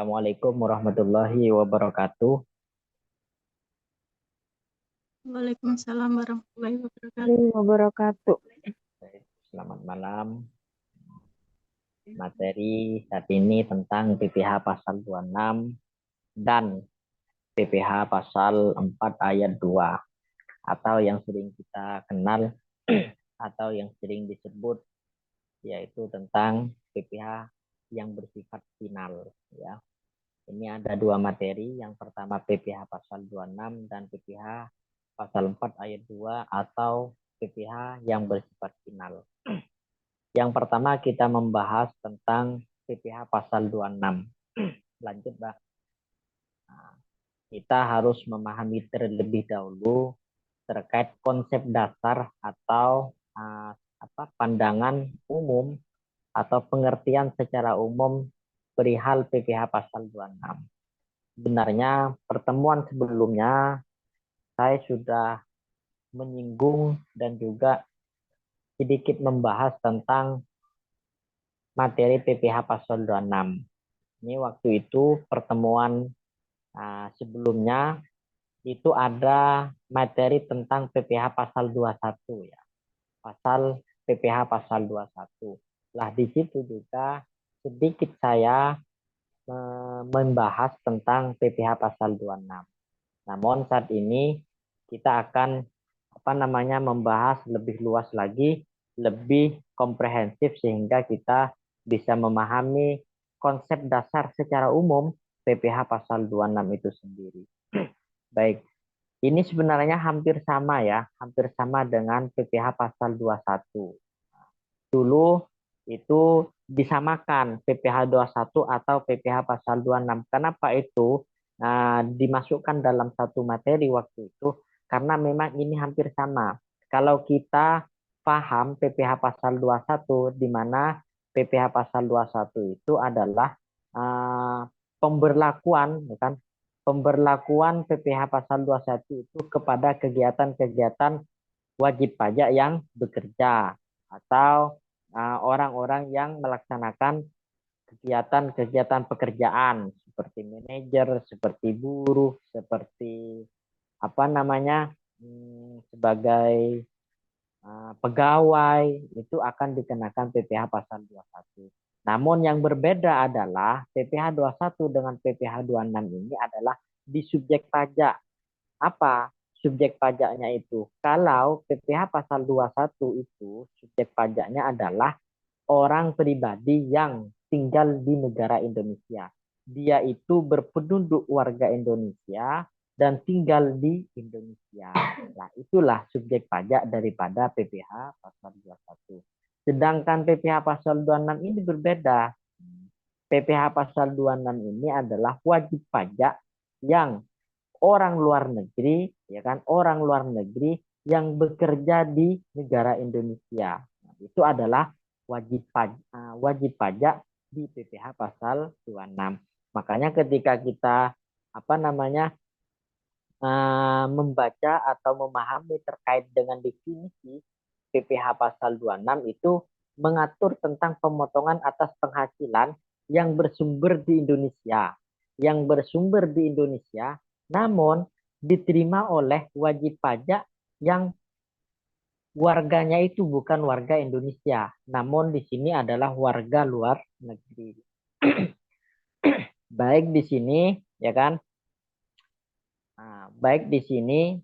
Assalamualaikum warahmatullahi wabarakatuh. Waalaikumsalam warahmatullahi Wabarakatuh. Selamat malam. Materi saat ini tentang PPH pasal 26 dan PPH pasal 4 ayat 2 atau yang sering kita kenal atau yang sering disebut yaitu tentang PPH yang bersifat final ya. Ini ada dua materi. Yang pertama PPH pasal 26 dan PPH pasal 4 ayat 2 atau PPH yang bersifat final. Yang pertama kita membahas tentang PPH pasal 26. Lanjut, Mbak. Nah, kita harus memahami terlebih dahulu terkait konsep dasar atau pandangan umum atau pengertian secara umum perihal PPH pasal 26. Sebenarnya pertemuan sebelumnya saya sudah menyinggung dan juga sedikit membahas tentang materi PPH pasal 26. Ini waktu itu pertemuan sebelumnya itu ada materi tentang PPH pasal 21 ya. Pasal PPH pasal 21. Lah di situ juga sedikit saya membahas tentang PPH pasal 26. Namun saat ini kita akan membahas lebih luas lagi, lebih komprehensif sehingga kita bisa memahami konsep dasar secara umum PPH pasal 26 itu sendiri. Baik, ini sebenarnya hampir sama ya, hampir sama dengan PPH pasal 21. Dulu itu disamakan PPH 21 atau PPH pasal 26. Kenapa itu dimasukkan dalam satu materi waktu itu? Karena memang ini hampir sama. Kalau kita paham PPH pasal 21, di mana PPH pasal 21 itu adalah pemberlakuan, kan? Pemberlakuan PPH pasal 21 itu kepada kegiatan-kegiatan wajib pajak yang bekerja atau orang-orang yang melaksanakan kegiatan-kegiatan pekerjaan seperti manajer, seperti buruh, seperti sebagai pegawai itu akan dikenakan PPH pasal 21. Namun yang berbeda adalah PPH 21 dengan PPH 26 ini adalah di subjek pajak. Apa subjek pajaknya itu? Kalau PPH pasal 21 itu subjek pajaknya adalah orang pribadi yang tinggal di negara Indonesia. Dia itu berpenduduk warga Indonesia dan tinggal di Indonesia. Nah, itulah subjek pajak daripada PPH pasal 21. Sedangkan PPH pasal 26 ini berbeda. PPH pasal 26 ini adalah wajib pajak yang orang luar negeri, ya kan, orang luar negeri yang bekerja di negara Indonesia. Nah, itu adalah wajib pajak di PPH pasal 26. Makanya ketika kita membaca atau memahami terkait dengan definisi PPH pasal 26 itu mengatur tentang pemotongan atas penghasilan yang bersumber di Indonesia. Yang bersumber di Indonesia namun diterima oleh wajib pajak yang warganya itu bukan warga Indonesia, namun di sini adalah warga luar negeri. Baik di sini, ya kan? Nah, baik di sini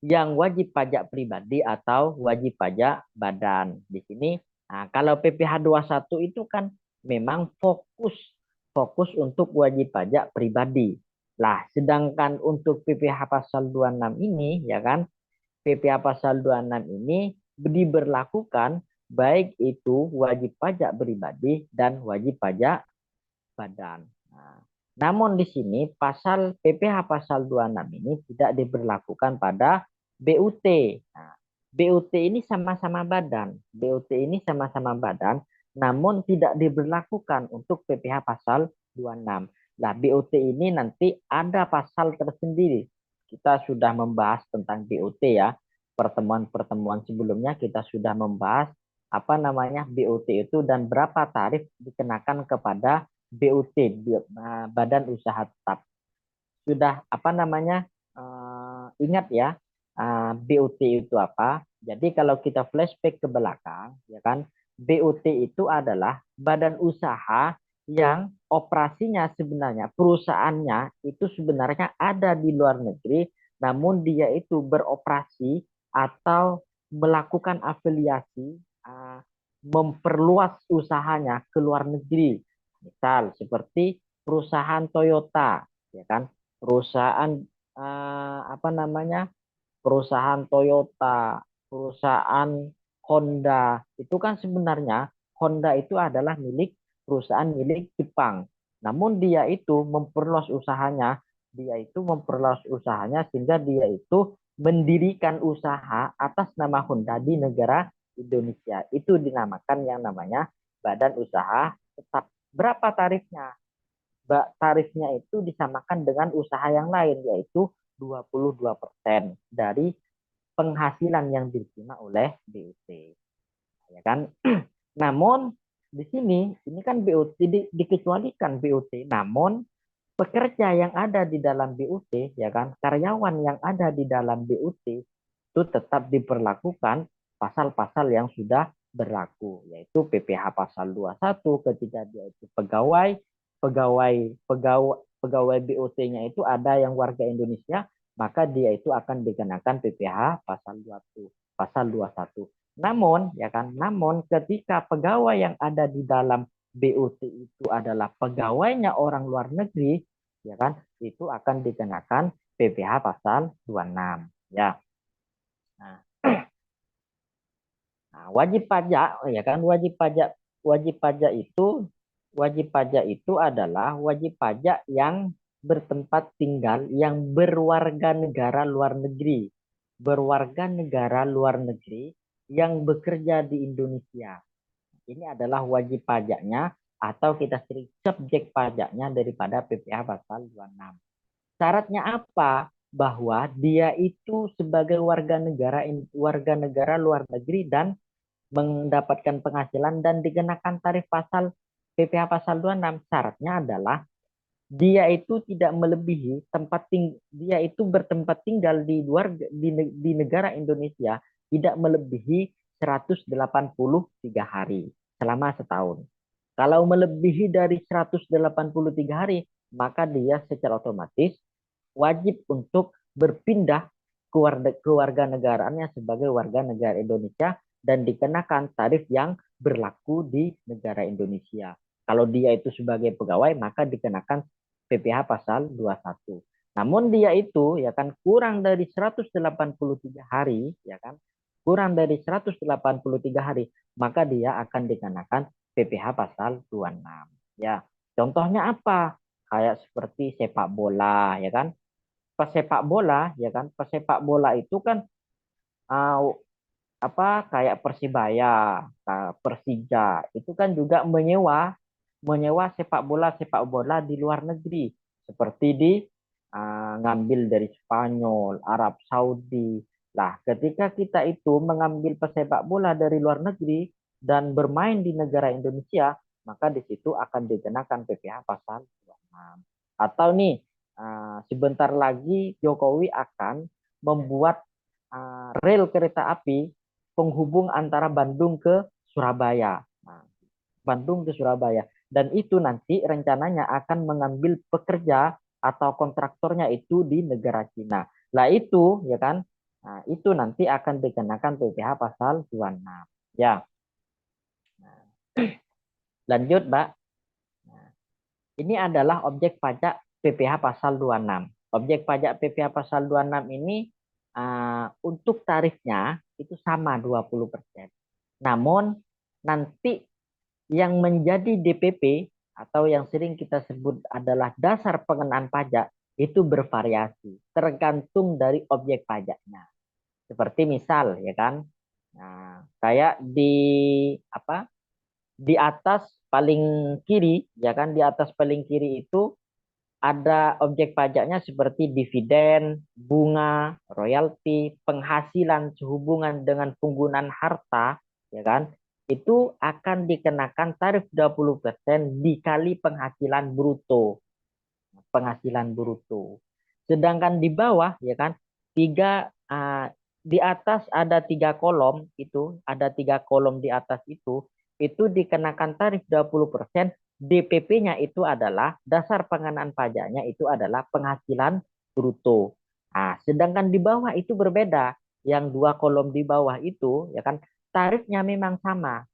yang wajib pajak pribadi atau wajib pajak badan. Di sini, kalau PPH 21 itu kan memang fokus untuk wajib pajak pribadi. Lah, sedangkan untuk PPH pasal 26 ini, ya kan, PPH pasal 26 ini diberlakukan baik itu wajib pajak pribadi dan wajib pajak badan. Namun di sini pasal PPH pasal 26 ini tidak diberlakukan pada BUT. BUT ini sama-sama badan. BUT ini sama-sama badan, namun tidak diberlakukan untuk PPH pasal 26. Nah, BUT ini nanti ada pasal tersendiri. Kita sudah membahas tentang BUT ya. Pertemuan-pertemuan sebelumnya kita sudah membahas BUT itu dan berapa tarif dikenakan kepada BUT, Badan Usaha Tetap. Sudah apa namanya? Ingat ya, BUT itu apa? Jadi kalau kita flashback ke belakang, ya kan, BUT itu adalah badan usaha yang operasinya sebenarnya perusahaannya itu sebenarnya ada di luar negeri, namun dia itu beroperasi atau melakukan afiliasi, memperluas usahanya ke luar negeri. Misal seperti perusahaan Toyota, ya kan, perusahaan apa namanya, perusahaan Toyota, perusahaan Honda, itu kan sebenarnya Honda itu adalah perusahaan milik Jepang. Namun dia itu memperluas usahanya sehingga dia itu mendirikan usaha atas nama Honda di negara Indonesia. Itu dinamakan yang namanya Badan Usaha Tetap. Berapa tarifnya? Tarifnya itu disamakan dengan usaha yang lain, yaitu 22% dari penghasilan yang diterima oleh BUT, ya kan? Namun di sini ini kan BUT dikecualikan BUT, namun pekerja yang ada di dalam BUT, ya kan, karyawan yang ada di dalam BUT itu tetap diperlakukan pasal-pasal yang sudah berlaku, yaitu PPh pasal 21 ketika dia itu pegawai pegawai pegawai pegawai BUT-nya itu ada yang warga Indonesia, maka dia itu akan dikenakan PPh pasal 21. Namun ya kan, namun ketika pegawai yang ada di dalam BUT itu adalah pegawainya orang luar negeri, ya kan, itu akan dikenakan PPh pasal 26, ya. Nah, wajib pajak, ya kan, wajib pajak itu adalah wajib pajak yang bertempat tinggal, yang berwarga negara luar negeri yang bekerja di Indonesia. Ini adalah wajib pajaknya atau kita sering subjek pajaknya daripada PPh pasal 26. Syaratnya apa? Bahwa dia itu sebagai warga negara luar negeri dan mendapatkan penghasilan dan dikenakan tarif pasal PPh pasal 26. Syaratnya adalah dia itu tidak melebihi dia itu bertempat tinggal di negara Indonesia tidak melebihi 183 hari selama setahun. Kalau melebihi dari 183 hari, maka dia secara otomatis wajib untuk berpindah ke warga negaraannya sebagai warga negara Indonesia dan dikenakan tarif yang berlaku di negara Indonesia. Kalau dia itu sebagai pegawai, maka dikenakan PPh pasal 21. Namun dia itu ya kan kurang dari 183 hari, ya kan, kurang dari 183 hari, maka dia akan dikenakan PPh pasal 26. Ya, contohnya apa? Kayak seperti sepak bola, ya kan, pesepak bola, ya kan, pesepak bola itu kan uh, apa kayak Persibaya, Persija itu kan juga menyewa sepak bola di luar negeri seperti ngambil dari Spanyol, Arab Saudi. Lah, ketika kita itu mengambil pesepak bola dari luar negeri dan bermain di negara Indonesia, maka di situ akan dikenakan PPh pasal 26. Atau nih, sebentar lagi Jokowi akan membuat rel kereta api penghubung antara Bandung ke Surabaya. Nah, Bandung ke Surabaya. Dan itu nanti rencananya akan mengambil pekerja atau kontraktornya itu di negara Cina. Lah itu, ya kan, nah, itu nanti akan dikenakan PPh pasal 26. Ya, nah, lanjut, Mbak. Nah, ini adalah objek pajak PPh pasal 26. Objek pajak PPh pasal 26 ini untuk tarifnya itu sama 20%. Namun nanti yang menjadi DPP atau yang sering kita sebut adalah dasar pengenaan pajak itu bervariasi tergantung dari objek pajaknya. Seperti misal ya kan, nah, kayak di atas paling kiri, ya kan, di atas paling kiri itu ada objek pajaknya seperti dividen, bunga, royalti, penghasilan sehubungan dengan penggunaan harta, ya kan? itu akan dikenakan tarif 20% dikali penghasilan bruto. Penghasilan bruto. Sedangkan di bawah ya kan di atas ada 3 kolom, itu ada 3 kolom di atas itu dikenakan tarif 20%. DPP-nya itu adalah dasar pengenaan pajaknya itu adalah penghasilan bruto. Nah, sedangkan di bawah itu berbeda. Yang 2 kolom di bawah itu ya kan tarifnya memang sama.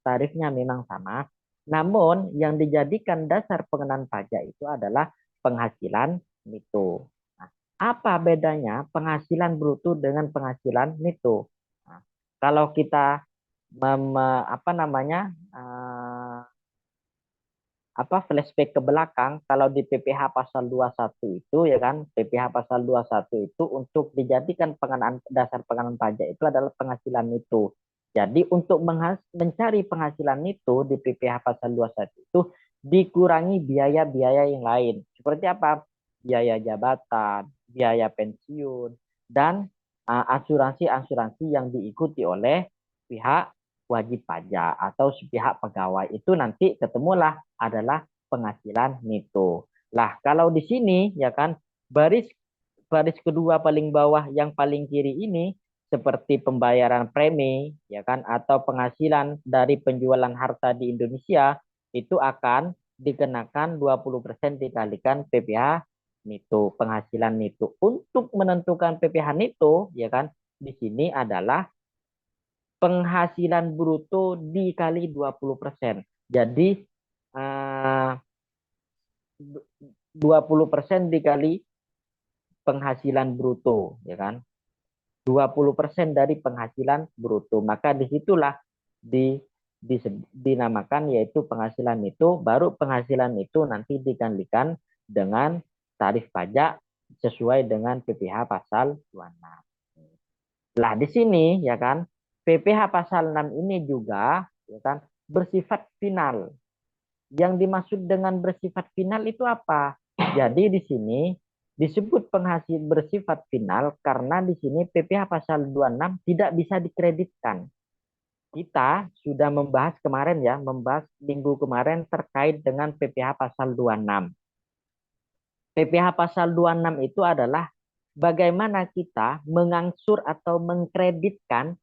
Namun yang dijadikan dasar pengenaan pajak itu adalah penghasilan neto. Nah, apa bedanya penghasilan bruto dengan penghasilan neto? Nah, kalau kita apa namanya flashback ke belakang, kalau di PPh pasal 21 itu ya kan, PPh pasal 21 itu untuk dijadikan pengenaan dasar pengenaan pajak itu adalah penghasilan neto. Jadi untuk mencari penghasilan neto di PPh pasal 21 itu dikurangi biaya-biaya yang lain. Seperti apa? Biaya jabatan, biaya pensiun, dan asuransi-asuransi yang diikuti oleh pihak wajib pajak atau pihak pegawai itu nanti ketemulah adalah penghasilan neto. Lah, kalau di sini ya kan baris baris kedua paling bawah yang paling kiri ini seperti pembayaran premi ya kan atau penghasilan dari penjualan harta di Indonesia itu akan dikenakan 20% dikalikan PPh neto, penghasilan neto. Untuk menentukan PPh neto ya kan di sini adalah penghasilan bruto dikali 20%. Jadi 20% dikali penghasilan bruto, ya kan? 20% dari penghasilan bruto. Maka disitulah dinamakan yaitu penghasilan itu, baru penghasilan itu nanti dikalikan dengan tarif pajak sesuai dengan PPh pasal 26. Lah di sini ya kan PPh pasal 6 ini juga ya kan bersifat final. Yang dimaksud dengan bersifat final itu apa? Jadi di sini disebut penghasil bersifat final karena di sini PPh pasal 26 tidak bisa dikreditkan. Kita sudah membahas kemarin ya, membahas minggu kemarin terkait dengan PPh pasal 26. PPh pasal 26 itu adalah bagaimana kita mengangsur atau mengkreditkan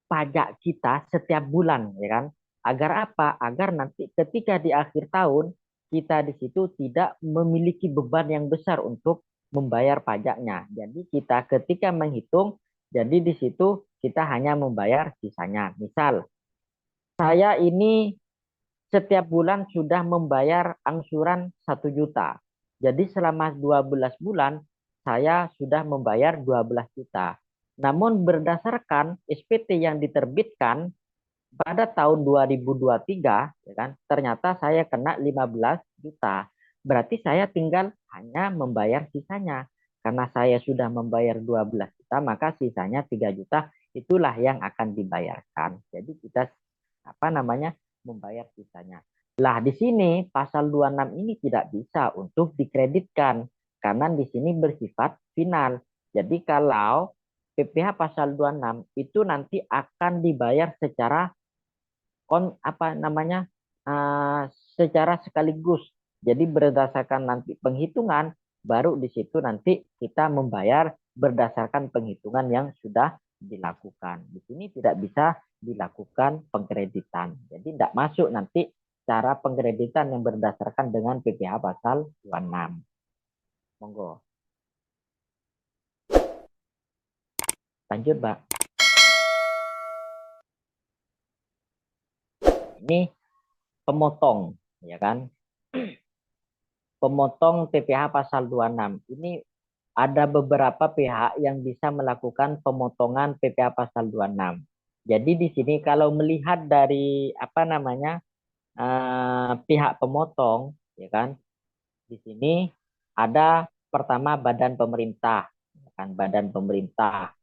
pajak kita setiap bulan, ya kan? Agar apa? Agar nanti ketika di akhir tahun kita di situ tidak memiliki beban yang besar untuk membayar pajaknya. Jadi kita ketika menghitung, jadi di situ kita hanya membayar sisanya. Misal, saya ini setiap bulan sudah membayar angsuran 1 juta. Jadi selama 12 bulan saya sudah membayar 12 juta. Namun berdasarkan SPT yang diterbitkan pada tahun 2023, ya kan, ternyata saya kena 15 juta. Berarti saya tinggal hanya membayar sisanya. Karena saya sudah membayar 12 juta, maka sisanya 3 juta itulah yang akan dibayarkan. Jadi kita membayar sisanya. Lah di sini pasal 26 ini tidak bisa untuk dikreditkan karena di sini bersifat final. Jadi kalau PPh pasal 26 itu nanti akan dibayar secara secara sekaligus. Jadi berdasarkan nanti penghitungan baru di situ nanti kita membayar berdasarkan penghitungan yang sudah dilakukan. Di sini tidak bisa dilakukan pengkreditan. Jadi tidak masuk nanti cara pengkreditan yang berdasarkan dengan PPh pasal 26. Monggo. Lanjut, Mbak. Ini pemotong, ya kan? Pemotong PPh pasal 26. Ini ada beberapa pihak yang bisa melakukan pemotongan PPh pasal 26. Jadi di sini kalau melihat dari pihak pemotong, ya kan? Di sini ada pertama badan pemerintah, ya kan? Badan pemerintah.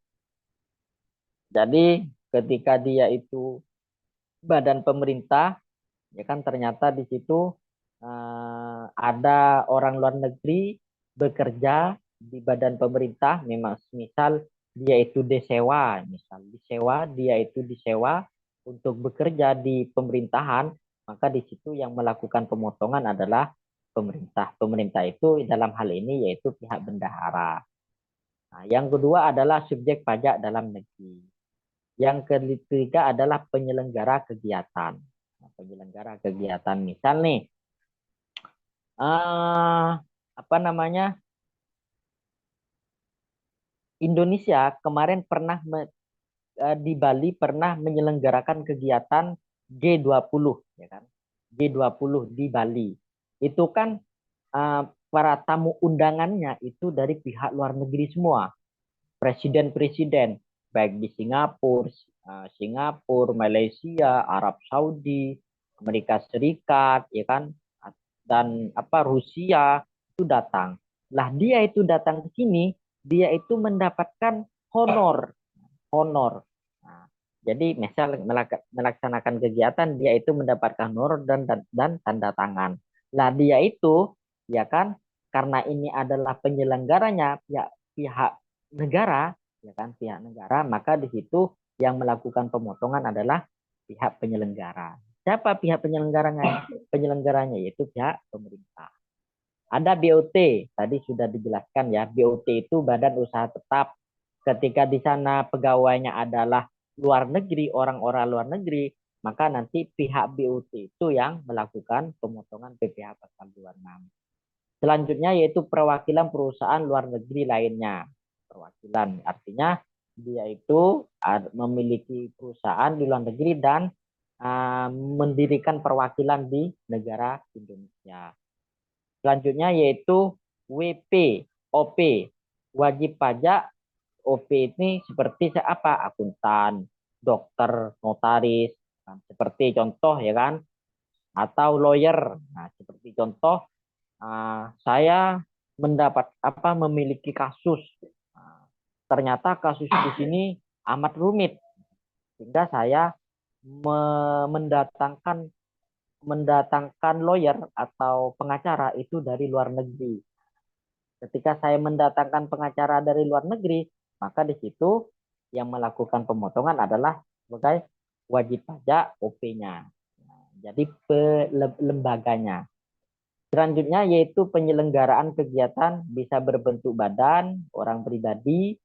Jadi ketika dia itu badan pemerintah, ya kan ternyata di situ ada orang luar negeri bekerja di badan pemerintah, memang misal dia itu disewa, dia itu disewa untuk bekerja di pemerintahan, maka di situ yang melakukan pemotongan adalah pemerintah. Pemerintah itu dalam hal ini yaitu pihak bendahara. Nah, yang kedua adalah subjek pajak dalam negeri. Yang ketiga adalah penyelenggara kegiatan. Nah, penyelenggara kegiatan misal nih, apa namanya, Indonesia kemarin pernah di Bali pernah menyelenggarakan kegiatan G20, ya kan? G20 di Bali. Itu kan para tamu undangannya itu dari pihak luar negeri semua. Presiden-presiden baik di Singapura, Malaysia, Arab Saudi, Amerika Serikat, ya kan? Dan Rusia itu datang. Lah dia itu datang ke sini, dia itu mendapatkan honor honor. Nah, jadi misal melaksanakan kegiatan dia itu mendapatkan honor dan tanda tangan. Lah dia itu ya kan karena ini adalah penyelenggaranya pihak pihak negara ya kan pihak negara maka di situ yang melakukan pemotongan adalah pihak penyelenggara. Siapa pihak penyelenggaranya? Penyelenggaranya yaitu pihak pemerintah. Ada BOT, tadi sudah dijelaskan ya. BOT itu Badan Usaha Tetap. Ketika di sana pegawainya adalah luar negeri, orang-orang luar negeri, maka nanti pihak BOT itu yang melakukan pemotongan PPh pasal 26. Selanjutnya yaitu perwakilan perusahaan luar negeri lainnya. Perwakilan artinya dia itu memiliki perusahaan di luar negeri dan mendirikan perwakilan di negara Indonesia. Selanjutnya yaitu WP, OP, wajib pajak. OP ini seperti apa? Akuntan, dokter, notaris, nah, seperti contoh ya kan, atau lawyer. Nah, seperti contoh saya memiliki kasus. Nah, ternyata kasus di sini amat rumit sehingga saya mendatangkan lawyer atau pengacara itu dari luar negeri. Ketika saya mendatangkan pengacara dari luar negeri, maka di situ yang melakukan pemotongan adalah sebagai wajib pajak OP-nya. Jadi lembaganya. Selanjutnya yaitu penyelenggaraan kegiatan bisa berbentuk badan, orang pribadi,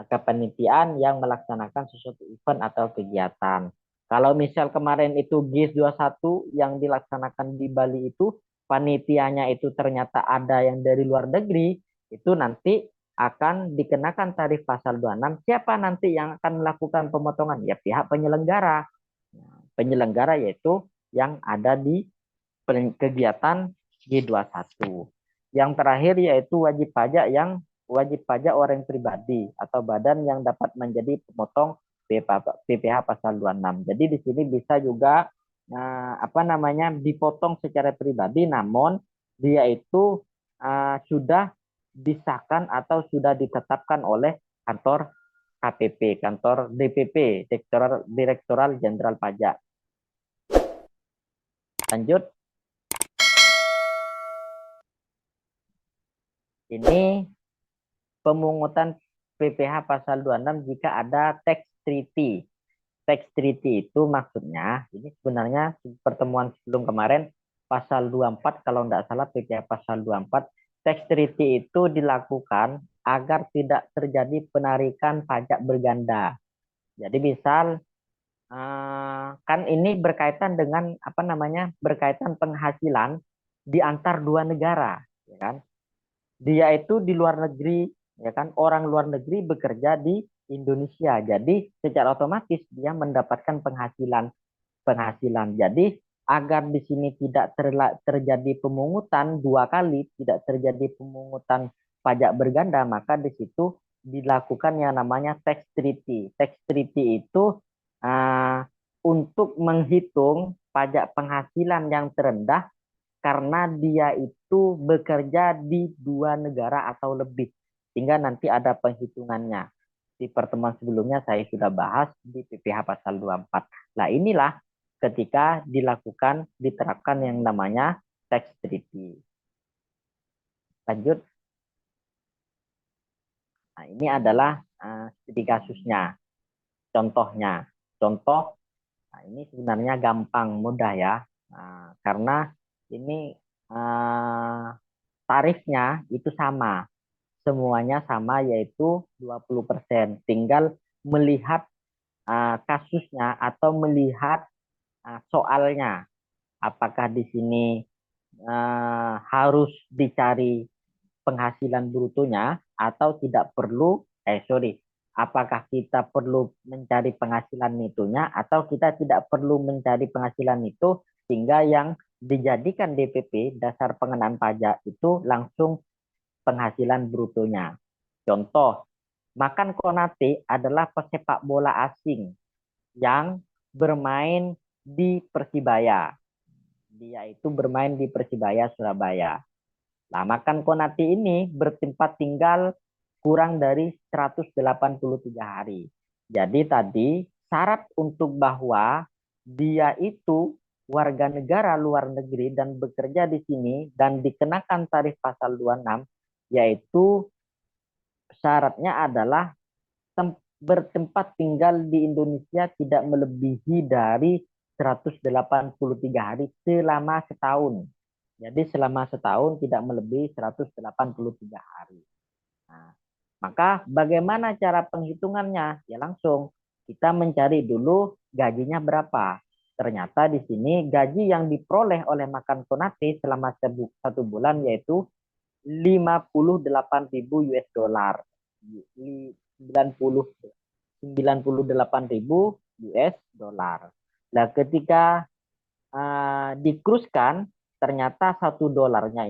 kepanitiaan yang melaksanakan sesuatu event atau kegiatan. Kalau misal kemarin itu GIS 21 yang dilaksanakan di Bali itu, panitianya itu ternyata ada yang dari luar negeri, itu nanti akan dikenakan tarif pasal 26. Siapa nanti yang akan melakukan pemotongan? Ya pihak penyelenggara. Penyelenggara yaitu yang ada di kegiatan G21. Yang terakhir yaitu wajib pajak orang pribadi atau badan yang dapat menjadi pemotong PPh pasal 26. Jadi di sini bisa juga dipotong secara pribadi namun dia itu sudah disahkan atau sudah ditetapkan oleh kantor KPP, kantor DPP, Direktoral Jenderal Pajak. Lanjut. Ini pemungutan PPh pasal 26 jika ada tax treaty. Tax treaty itu maksudnya, ini sebenarnya pertemuan sebelum kemarin, pasal 24, kalau tidak salah PPh pasal 24, tax treaty itu dilakukan agar tidak terjadi penarikan pajak berganda. Jadi misal, kan ini berkaitan dengan, berkaitan penghasilan di antar dua negara, ya kan? Dia itu di luar negeri, ya kan, orang luar negeri bekerja di Indonesia. Jadi secara otomatis dia mendapatkan penghasilan. Jadi agar di sini tidak terjadi pemungutan dua kali, tidak terjadi pemungutan pajak berganda, maka di situ dilakukan yang namanya tax treaty. Tax treaty itu untuk menghitung pajak penghasilan yang terendah karena dia itu bekerja di dua negara atau lebih. Sehingga nanti ada penghitungannya. Di pertemuan sebelumnya saya sudah bahas di PPh pasal 24. Nah inilah ketika diterapkan yang namanya tax treaty. Lanjut. Nah ini adalah studi kasusnya. Contohnya. Contoh Nah, ini sebenarnya gampang, mudah ya. Nah, karena ini tarifnya itu sama. Semuanya sama yaitu 20%. Tinggal melihat kasusnya atau melihat soalnya. Apakah di sini harus dicari penghasilan brutonya atau tidak perlu, apakah kita perlu mencari penghasilan netonya atau kita tidak perlu mencari penghasilan itu sehingga yang dijadikan DPP dasar pengenaan pajak itu langsung penghasilan brutonya. Contoh, Makan Konate adalah pesepak bola asing yang bermain di Persibaya. Dia itu bermain di Persibaya Surabaya. Nah, Makan Konate ini bertempat tinggal kurang dari 183 hari. Jadi tadi syarat untuk bahwa dia itu warga negara luar negeri dan bekerja di sini dan dikenakan tarif pasal 26 yaitu syaratnya adalah bertempat tinggal di Indonesia tidak melebihi dari 183 hari selama setahun. Jadi selama setahun tidak melebihi 183 hari. Nah, maka bagaimana cara penghitungannya? Ya langsung kita mencari dulu gajinya berapa. Ternyata di sini gaji yang diperoleh oleh Makan Konate selama satu bulan yaitu 58.000 US dollar. 98.000 US dollar. Nah, ketika dikruskan, ternyata $1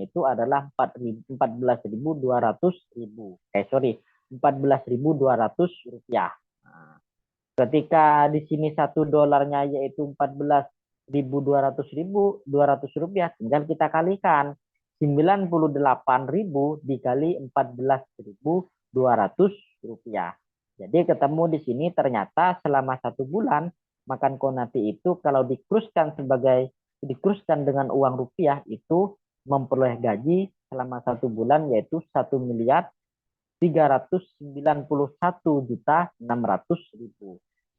itu adalah 14.200 rupiah. Nah, ketika di sini $1 yaitu 14.200 rupiah, tinggal kita kalikan 98.000 dikali 14.200 rupiah. Jadi ketemu di sini ternyata selama satu bulan Makan Konate itu kalau dikruskan dengan uang rupiah itu memperoleh gaji selama satu bulan yaitu 1.391.600.000.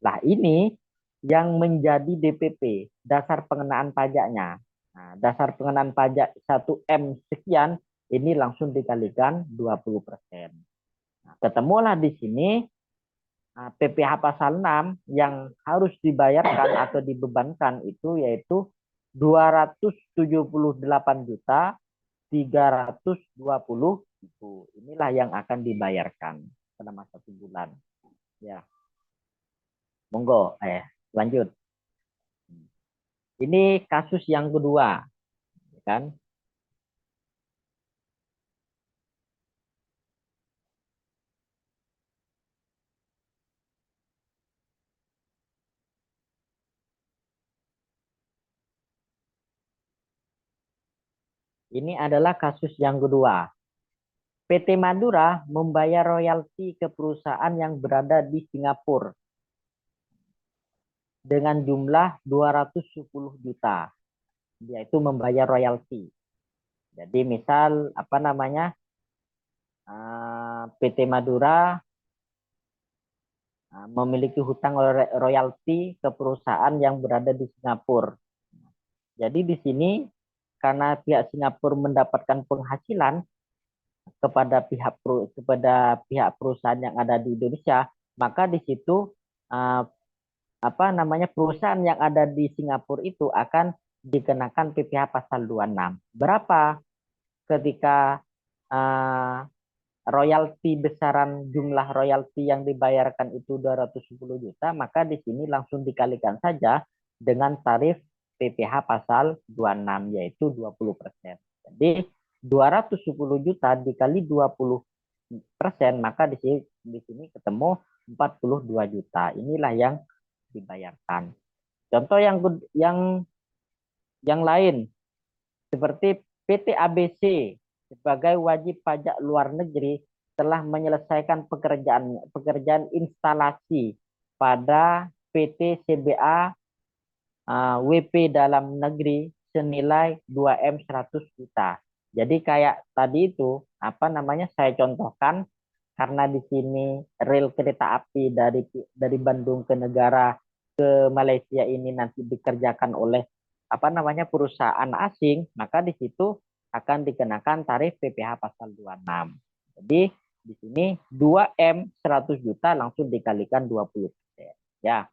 Nah, ini yang menjadi DPP, dasar pengenaan pajaknya. Nah, dasar pengenaan pajak 1M sekian, ini langsung dikalikan 20%. Nah, ketemulah di sini PPh pasal 6 yang harus dibayarkan atau dibebankan itu yaitu 278.320.000. Inilah yang akan dibayarkan selama satu bulan. Ya, monggo, lanjut. Ini kasus yang kedua, kan? Ini adalah kasus yang kedua. PT Madura membayar royalti ke perusahaan yang berada di Singapura dengan jumlah 210 juta. Yaitu membayar royalti. Jadi misal apa namanya? PT Madura memiliki hutang royalti ke perusahaan yang berada di Singapura. Jadi di sini karena pihak Singapura mendapatkan penghasilan kepada pihak perusahaan yang ada di Indonesia, maka di situ apa namanya perusahaan yang ada di Singapura itu akan dikenakan PPh pasal 26. Berapa ketika royalti besaran jumlah royalti yang dibayarkan itu 210 juta, maka di sini langsung dikalikan saja dengan tarif PPh pasal 26 yaitu 20%. Jadi 210 juta dikali 20%, maka di sini ketemu 42 juta. Inilah yang dibayarkan. Contoh yang lain seperti PT ABC sebagai wajib pajak luar negeri telah menyelesaikan pekerjaan instalasi pada PT CBA WP dalam negeri senilai 2M 100 juta. Jadi kayak tadi itu apa namanya saya contohkan karena di sini rel kereta api dari Bandung ke negara ke Malaysia ini nanti dikerjakan oleh perusahaan asing, maka di situ akan dikenakan tarif PPh pasal 26. Jadi di sini 2M 100 juta langsung dikalikan 20%. Ya.